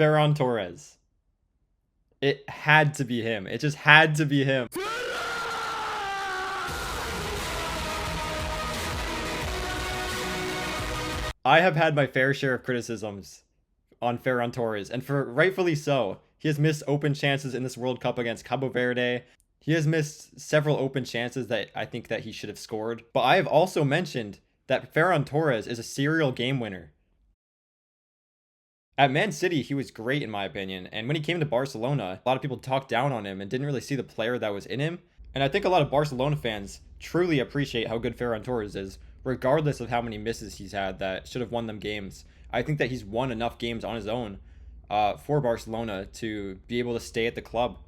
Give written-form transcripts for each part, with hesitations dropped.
Ferran Torres. It had to be him. It just had to be him. I have had my fair share of criticisms on Ferran Torres, and for rightfully so. He has missed open chances in this World Cup against Cabo Verde. He has missed several open chances that I think that he should have scored. But I have also mentioned that Ferran Torres is a serial game winner. At Man City, he was great in my opinion, and when he came to Barcelona, a lot of people talked down on him and didn't really see the player that was in him. And I think a lot of Barcelona fans truly appreciate how good Ferran Torres is, regardless of how many misses he's had that should have won them games. I think that he's won enough games on his own for Barcelona to be able to stay at the club.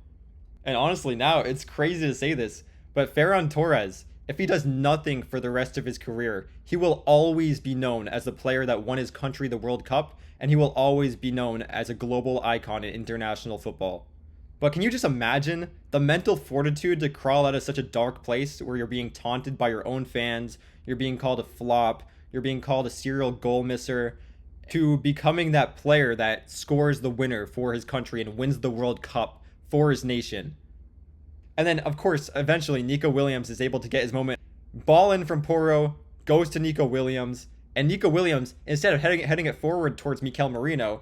And honestly, now it's crazy to say this, but Ferran Torres, if he does nothing for the rest of his career, he will always be known as the player that won his country the World Cup, and he will always be known as a global icon in international football. But can you just imagine the mental fortitude to crawl out of such a dark place where you're being taunted by your own fans, you're being called a flop, you're being called a serial goal misser, to becoming that player that scores the winner for his country and wins the World Cup for his nation. And then, of course, eventually Nico Williams is able to get his moment. Ball in from Porro, goes to Nico Williams, and Nico Williams, instead of heading it forward towards Mikel Merino,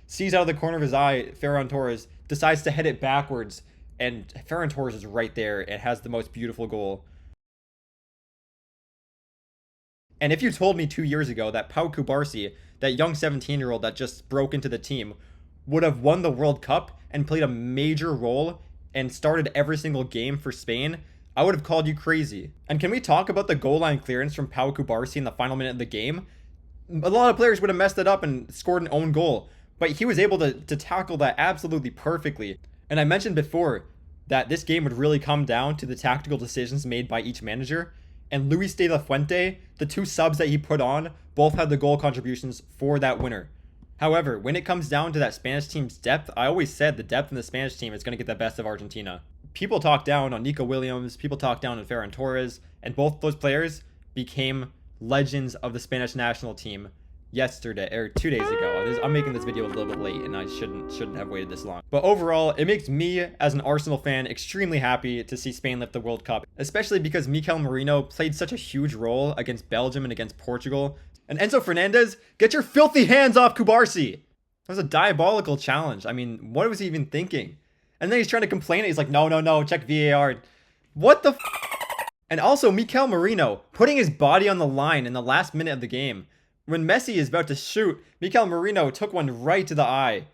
sees out of the corner of his eye Ferran Torres, decides to head it backwards, and Ferran Torres is right there and has the most beautiful goal. And if you told me 2 years ago that Pau Cubarsí, that young 17-year-old that just broke into the team, would have won the World Cup and played a major role and started every single game for Spain, I would have called you crazy. And can we talk about the goal line clearance from Pau Cubarsí in the final minute of the game? A lot of players would have messed it up and scored an own goal, but he was able to tackle that absolutely perfectly. And I mentioned before that this game would really come down to the tactical decisions made by each manager. And Luis de la Fuente, the two subs that he put on, both had the goal contributions for that winner. However, when it comes down to that Spanish team's depth, I always said the depth in the Spanish team is going to get the best of Argentina. People talk down on Nico Williams, people talk down on Ferran Torres, and both those players became legends of the Spanish national team yesterday, or 2 days ago. I'm making this video a little bit late, and I shouldn't have waited this long. But overall, it makes me, as an Arsenal fan, extremely happy to see Spain lift the World Cup, especially because Mikel Merino played such a huge role against Belgium and against Portugal. And Enzo Fernandez, get your filthy hands off Cubarsí! That was a diabolical challenge. I mean, what was he even thinking? And then he's trying to complain, he's like, no, check VAR. What the f? And also, Mikel Merino putting his body on the line in the last minute of the game. When Messi is about to shoot, Mikel Merino took one right to the eye.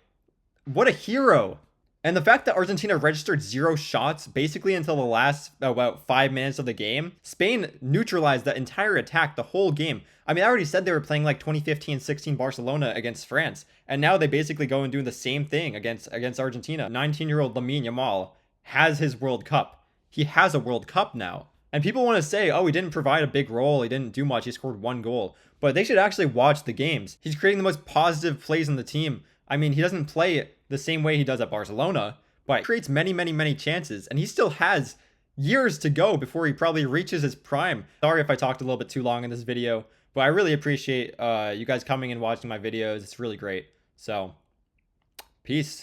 What a hero. And the fact that Argentina registered 0 shots basically until the last about 5 minutes of the game, Spain neutralized that entire attack the whole game. I mean, I already said they were playing like 2015-16 Barcelona against France, and now they basically go and do the same thing against Argentina. 19-year-old Lamine Yamal has his World Cup. He has a World Cup now. And people want to say, oh, he didn't provide a big role, he didn't do much, he scored 1 goal. But they should actually watch the games. He's creating the most positive plays in the team. I mean, he doesn't play the same way he does at Barcelona, but he creates many chances, and he still has years to go before he probably reaches his prime. Sorry if I talked a little bit too long in this video, but I really appreciate you guys coming and watching my videos. It's really great. So, peace.